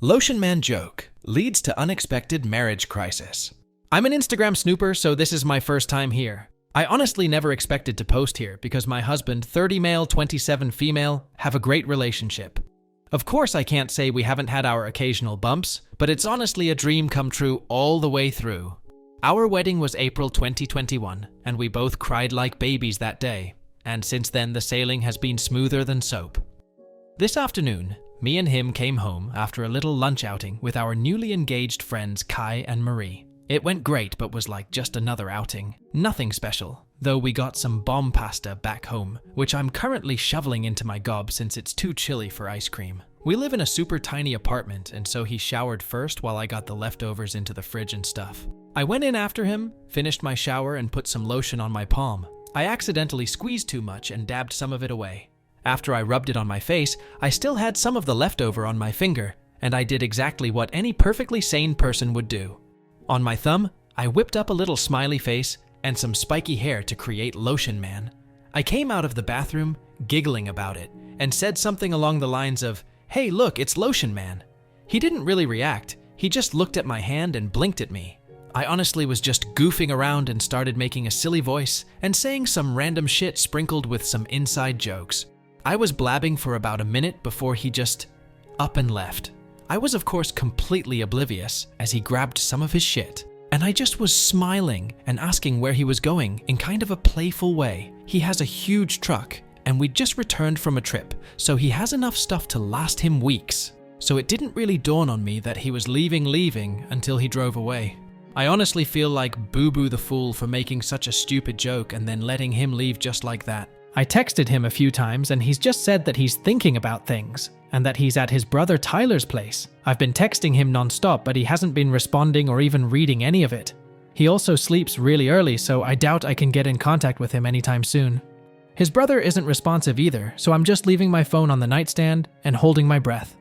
Lotion Man joke leads to unexpected marriage crisis. I'm an Instagram snooper, so this is my first time here. I honestly never expected to post here because my husband, 30 male, 27 female, have a great relationship. Of course, I can't say we haven't had our occasional bumps, but it's honestly a dream come true all the way through. Our wedding was April 2021, and we both cried like babies that day. And since then, the sailing has been smoother than soap. This afternoon, me and him came home after a little lunch outing with our newly engaged friends Kai and Marie. It went great, but was like just another outing. Nothing special, though we got some bomb pasta back home, which I'm currently shoveling into my gob since it's too chilly for ice cream. We live in a super tiny apartment, and so he showered first while I got the leftovers into the fridge and stuff. I went in after him, finished my shower, and put some lotion on my palm. I accidentally squeezed too much and dabbed some of it away. After I rubbed it on my face, I still had some of the leftover on my finger, and I did exactly what any perfectly sane person would do. On my thumb, I whipped up a little smiley face and some spiky hair to create Lotion Man. I came out of the bathroom, giggling about it, and said something along the lines of, "Hey look, it's Lotion Man." He didn't really react, he just looked at my hand and blinked at me. I honestly was just goofing around and started making a silly voice and saying some random shit sprinkled with some inside jokes. I was blabbing for about a minute before he just up and left. I was of course completely oblivious as he grabbed some of his shit, and I just was smiling and asking where he was going in kind of a playful way. He has a huge truck, and we'd just returned from a trip, so he has enough stuff to last him weeks. So it didn't really dawn on me that he was leaving until he drove away. I honestly feel like Boo-Boo the fool for making such a stupid joke and then letting him leave just like that. I texted him a few times and he's just said that he's thinking about things and that he's at his brother Tyler's place. I've been texting him nonstop, but he hasn't been responding or even reading any of it. He also sleeps really early, so I doubt I can get in contact with him anytime soon. His brother isn't responsive either, so I'm just leaving my phone on the nightstand and holding my breath.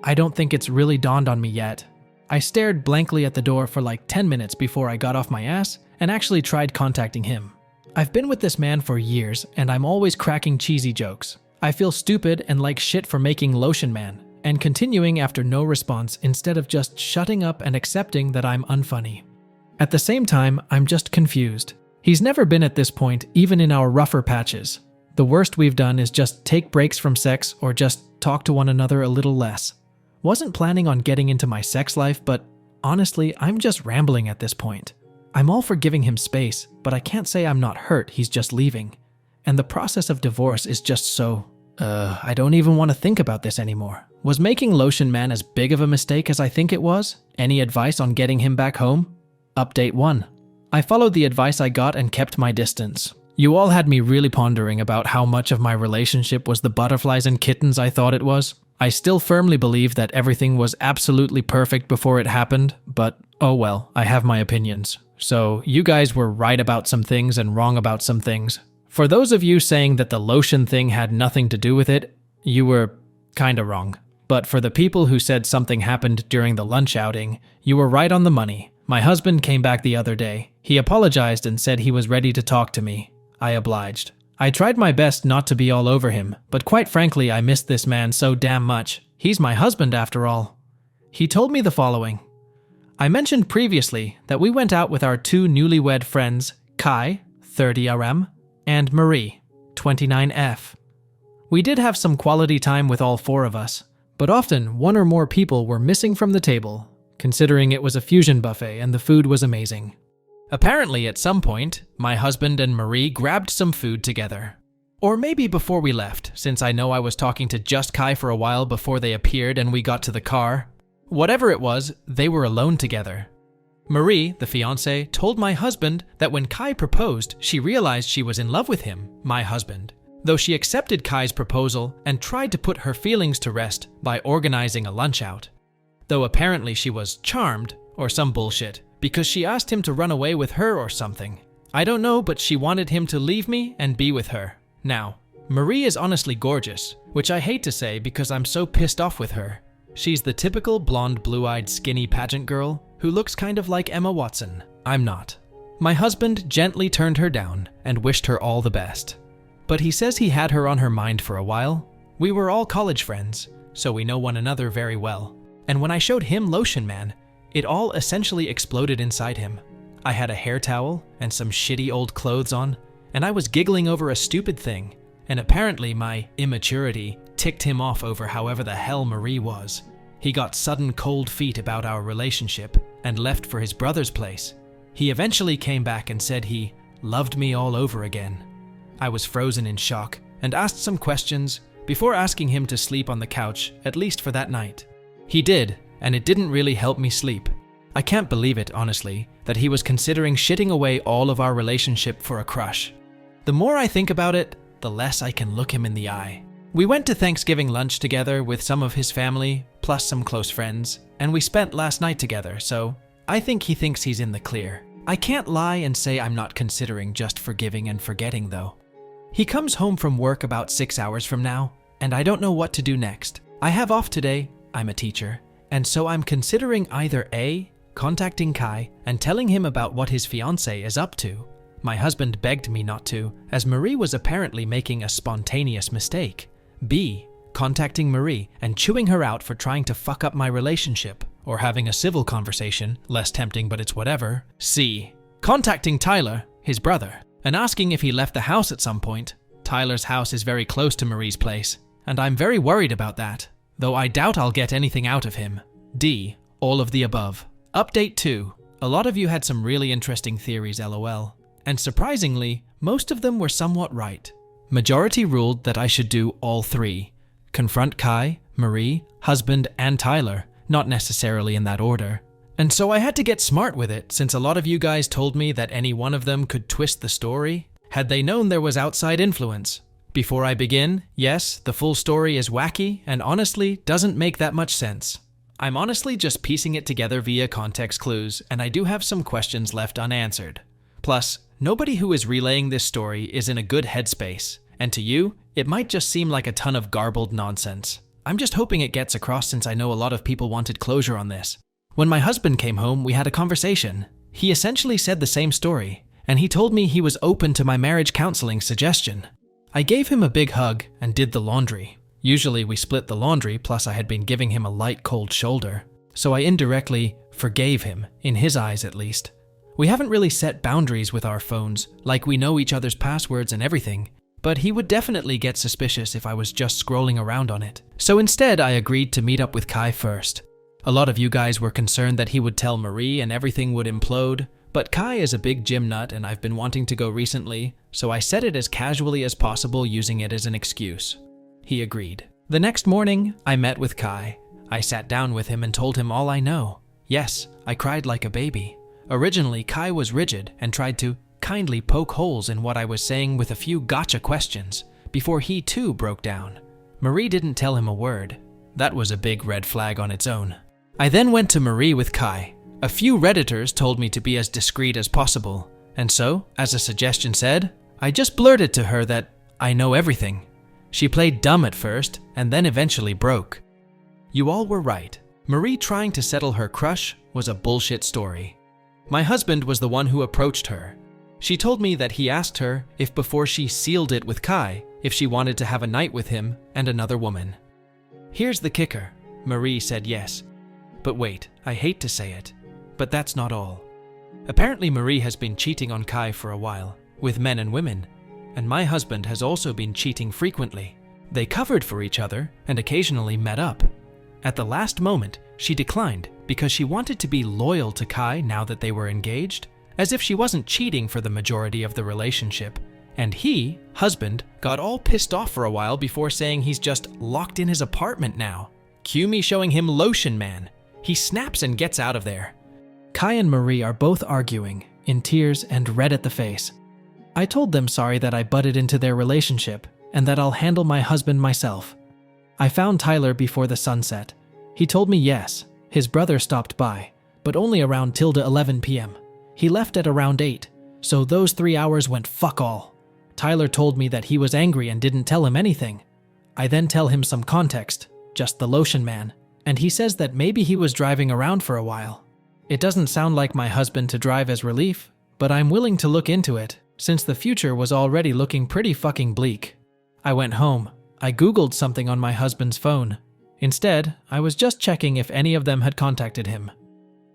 I don't think it's really dawned on me yet. I stared blankly at the door for like 10 minutes before I got off my ass and actually tried contacting him. I've been with this man for years, and I'm always cracking cheesy jokes. I feel stupid and like shit for making Lotion Man, and continuing after no response instead of just shutting up and accepting that I'm unfunny. At the same time, I'm just confused. He's never been at this point, even in our rougher patches. The worst we've done is just take breaks from sex or just talk to one another a little less. Wasn't planning on getting into my sex life, but honestly, I'm just rambling at this point. I'm all for giving him space, but I can't say I'm not hurt he's just leaving. And the process of divorce is just so, I don't even want to think about this anymore. Was making Lotion Man as big of a mistake as I think it was? Any advice on getting him back home? Update 1. I followed the advice I got and kept my distance. You all had me really pondering about how much of my relationship was the butterflies and kittens I thought it was. I still firmly believe that everything was absolutely perfect before it happened, but oh well, I have my opinions. So you guys were right about some things and wrong about some things. For those of you saying that the lotion thing had nothing to do with it, you were kinda wrong. But for the people who said something happened during the lunch outing, you were right on the money. My husband came back the other day. He apologized and said he was ready to talk to me. I obliged. I tried my best not to be all over him, but quite frankly, I missed this man so damn much. He's my husband after all. He told me the following. I mentioned previously that we went out with our two newlywed friends, Kai, 30 RM, and Marie, 29 F. We did have some quality time with all four of us, but often one or more people were missing from the table, considering it was a fusion buffet and the food was amazing. Apparently, at some point, my husband and Marie grabbed some food together. Or maybe before we left, since I know I was talking to just Kai for a while before they appeared and we got to the car. Whatever it was, they were alone together. Marie, the fiancée, told my husband that when Kai proposed, she realized she was in love with him, my husband, though she accepted Kai's proposal and tried to put her feelings to rest by organizing a lunch out. Though apparently she was charmed, or some bullshit, because she asked him to run away with her or something. I don't know, but she wanted him to leave me and be with her. Now, Marie is honestly gorgeous, which I hate to say because I'm so pissed off with her. She's the typical blonde, blue-eyed, skinny pageant girl who looks kind of like Emma Watson. I'm not. My husband gently turned her down and wished her all the best. But he says he had her on her mind for a while. We were all college friends, so we know one another very well. and when I showed him Lotion Man, it all essentially exploded inside him. I had a hair towel and some shitty old clothes on, and I was giggling over a stupid thing, and apparently my immaturity ticked him off over however the hell Marie was. He got sudden cold feet about our relationship and left for his brother's place. He eventually came back and said he loved me all over again. I was frozen in shock and asked some questions before asking him to sleep on the couch, at least for that night. He did, and it didn't really help me sleep. I can't believe it, honestly, that he was considering shitting away all of our relationship for a crush. The more I think about it, the less I can look him in the eye. We went to Thanksgiving lunch together with some of his family, plus some close friends, and we spent last night together, so I think he thinks he's in the clear. I can't lie and say I'm not considering just forgiving and forgetting, though. He comes home from work about 6 hours from now, and I don't know what to do next. I have off today, I'm a teacher, and so I'm considering either A, contacting Kai and telling him about what his fiancée is up to. My husband begged me not to, as Marie was apparently making a spontaneous mistake. B, contacting Marie and chewing her out for trying to fuck up my relationship, or having a civil conversation, less tempting but it's whatever. C, contacting Tyler, his brother, and asking if he left the house at some point. Tyler's house is very close to Marie's place, and I'm very worried about that, though I doubt I'll get anything out of him. D, all of the above. Update 2. A lot of you had some really interesting theories, lol. And surprisingly, most of them were somewhat right. Majority ruled that I should do all three. Confront Kai, Marie, husband, and Tyler, not necessarily in that order. And so I had to get smart with it, since a lot of you guys told me that any one of them could twist the story, had they known there was outside influence. Before I begin, yes, the full story is wacky and honestly doesn't make that much sense. I'm honestly just piecing it together via context clues, and I do have some questions left unanswered. Plus, nobody who is relaying this story is in a good headspace, and to you, it might just seem like a ton of garbled nonsense. I'm just hoping it gets across since I know a lot of people wanted closure on this. When my husband came home, we had a conversation. He essentially said the same story, and he told me he was open to my marriage counseling suggestion. I gave him a big hug and did the laundry. Usually we split the laundry, plus I had been giving him a light cold shoulder, so I indirectly forgave him, in his eyes at least. We haven't really set boundaries with our phones, like we know each other's passwords and everything, but he would definitely get suspicious if I was just scrolling around on it. So instead I agreed to meet up with Kai first. A lot of you guys were concerned that he would tell Marie and everything would implode, but Kai is a big gym nut and I've been wanting to go recently, so I said it as casually as possible using it as an excuse. He agreed. The next morning, I met with Kai. I sat down with him and told him all I know. Yes, I cried like a baby. Originally, Kai was rigid and tried to kindly poke holes in what I was saying with a few gotcha questions, before he too broke down. Marie didn't tell him a word. That was a big red flag on its own. I then went to Marie with Kai. A few Redditors told me to be as discreet as possible, and so, as a suggestion said, I just blurted to her that I know everything. She played dumb at first, and then eventually broke. You all were right. Marie trying to settle her crush was a bullshit story. My husband was the one who approached her. She told me that he asked her if before she sealed it with Kai, if she wanted to have a night with him and another woman. Here's the kicker. Marie said yes. But wait, I hate to say it, but that's not all. Apparently Marie has been cheating on Kai for a while, with men and women, and my husband has also been cheating frequently. They covered for each other and occasionally met up. At the last moment, she declined because she wanted to be loyal to Kai now that they were engaged, as if she wasn't cheating for the majority of the relationship. And he, husband, got all pissed off for a while before saying he's just locked in his apartment now. Cue me showing him Lotion Man. He snaps and gets out of there. Kai and Marie are both arguing, in tears and red at the face. I told them sorry that I butted into their relationship and that I'll handle my husband myself. I found Tyler before the sunset. He told me yes, his brother stopped by, but only around till 11 p.m. He left at around 8, so those 3 hours went fuck all. Tyler told me that he was angry and didn't tell him anything. I then tell him some context, just the Lotion Man, and he says that maybe he was driving around for a while. It doesn't sound like my husband to drive as relief, but I'm willing to look into it, since the future was already looking pretty fucking bleak. I went home. I googled something on my husband's phone. Instead, I was just checking if any of them had contacted him.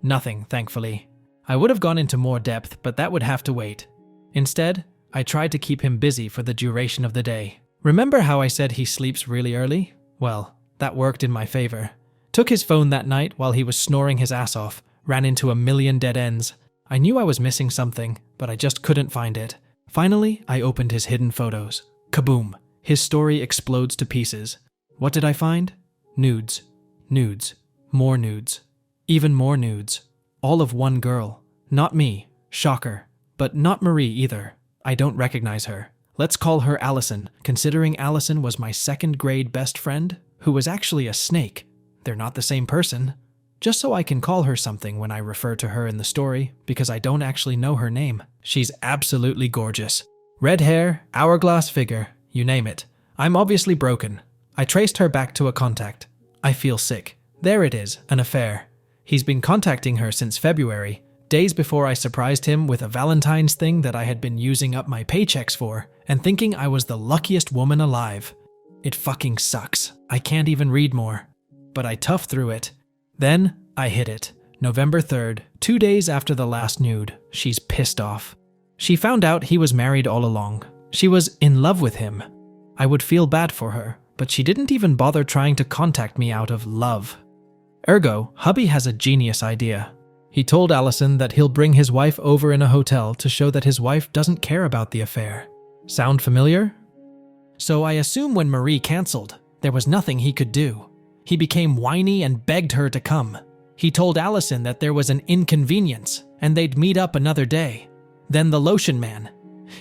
Nothing, thankfully. I would have gone into more depth, but that would have to wait. Instead, I tried to keep him busy for the duration of the day. Remember how I said he sleeps really early? Well, that worked in my favor. Took his phone that night while he was snoring his ass off, ran into a million dead ends. I knew I was missing something, but I just couldn't find it. Finally, I opened his hidden photos. Kaboom! His story explodes to pieces. What did I find? Nudes. Nudes. More nudes. Even more nudes. All of one girl. Not me. Shocker. But not Marie either. I don't recognize her. Let's call her Allison, considering Allison was my second grade best friend, who was actually a snake. They're not the same person. Just so I can call her something when I refer to her in the story, because I don't actually know her name. She's absolutely gorgeous. Red hair, hourglass figure, you name it. I'm obviously broken. I traced her back to a contact. I feel sick. There it is, an affair. He's been contacting her since February, days before I surprised him with a Valentine's thing that I had been using up my paychecks for, and thinking I was the luckiest woman alive. It fucking sucks. I can't even read more. But I toughed through it. Then, I hit it. November 3rd, 2 days after the last nude. She's pissed off. She found out he was married all along. She was in love with him. I would feel bad for her, but she didn't even bother trying to contact me out of love. Ergo, hubby has a genius idea. He told Allison that he'll bring his wife over in a hotel to show that his wife doesn't care about the affair. Sound familiar? So I assume when Marie canceled, there was nothing he could do. He became whiny and begged her to come. He told Allison that there was an inconvenience and they'd meet up another day. Then the Lotion man.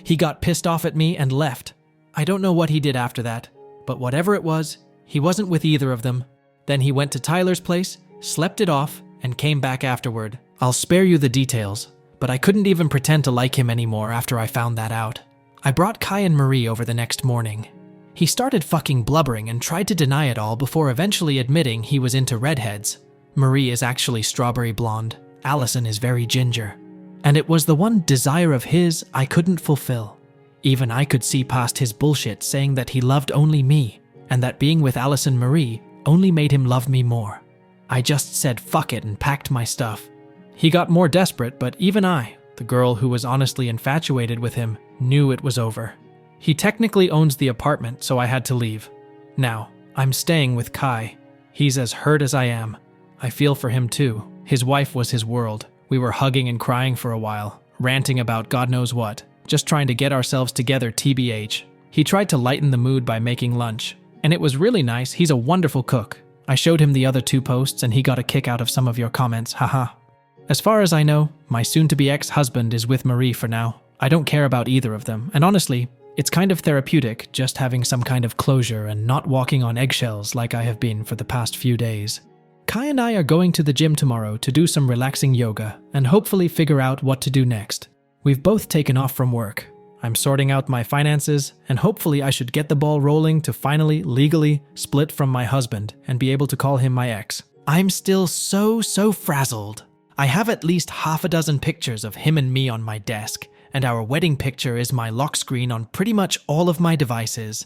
He got pissed off at me and left. I don't know what he did after that, but whatever it was, he wasn't with either of them. Then he went to Tyler's place, slept it off, and came back afterward. I'll spare you the details, but I couldn't even pretend to like him anymore after I found that out. I brought Kai and Marie over the next morning. He started fucking blubbering and tried to deny it all before eventually admitting he was into redheads. Marie is actually strawberry blonde. Allison is very ginger. And it was the one desire of his I couldn't fulfill. Even I could see past his bullshit saying that he loved only me, and that being with Allison Marie only made him love me more. I just said fuck it and packed my stuff. He got more desperate, but even I, the girl who was honestly infatuated with him, knew it was over. He technically owns the apartment, so I had to leave. Now, I'm staying with Kai. He's as hurt as I am. I feel for him too. His wife was his world. We were hugging and crying for a while, ranting about God knows what, just trying to get ourselves together TBH. He tried to lighten the mood by making lunch, and it was really nice. He's a wonderful cook. I showed him the other 2 posts and he got a kick out of some of your comments, haha. As far as I know, my soon-to-be ex-husband is with Marie for now. I don't care about either of them, and honestly, it's kind of therapeutic just having some kind of closure and not walking on eggshells like I have been for the past few days. Kai and I are going to the gym tomorrow to do some relaxing yoga and hopefully figure out what to do next. We've both taken off from work. I'm sorting out my finances, and hopefully I should get the ball rolling to finally, legally, split from my husband and be able to call him my ex. I'm still so frazzled. I have at least half a dozen pictures of him and me on my desk, and our wedding picture is my lock screen on pretty much all of my devices.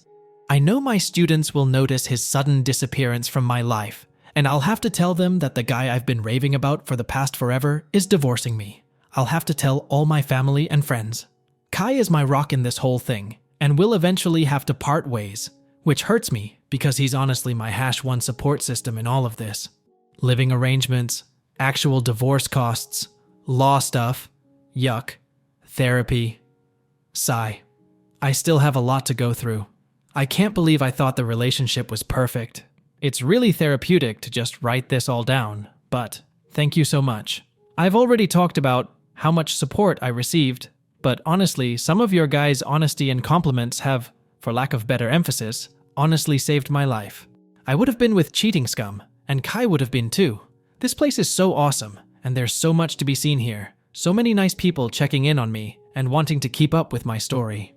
I know my students will notice his sudden disappearance from my life, and I'll have to tell them that the guy I've been raving about for the past forever is divorcing me. I'll have to tell all my family and friends. Kai is my rock in this whole thing, and we'll eventually have to part ways, which hurts me because he's honestly my #1 support system in all of this. Living arrangements, actual divorce costs, law stuff, yuck, therapy, sigh. I still have a lot to go through. I can't believe I thought the relationship was perfect. It's really therapeutic to just write this all down, but thank you so much. I've already talked about how much support I received, but honestly, some of your guys' honesty and compliments have, for lack of better emphasis, honestly saved my life. I would have been with cheating scum, and Kai would have been too. This place is so awesome, and there's so much to be seen here. So many nice people checking in on me and wanting to keep up with my story.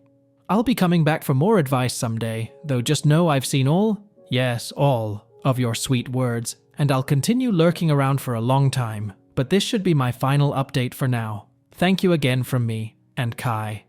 I'll be coming back for more advice someday, though just know I've seen all, yes, all, of your sweet words, and I'll continue lurking around for a long time, but this should be my final update for now. Thank you again from me and Kai.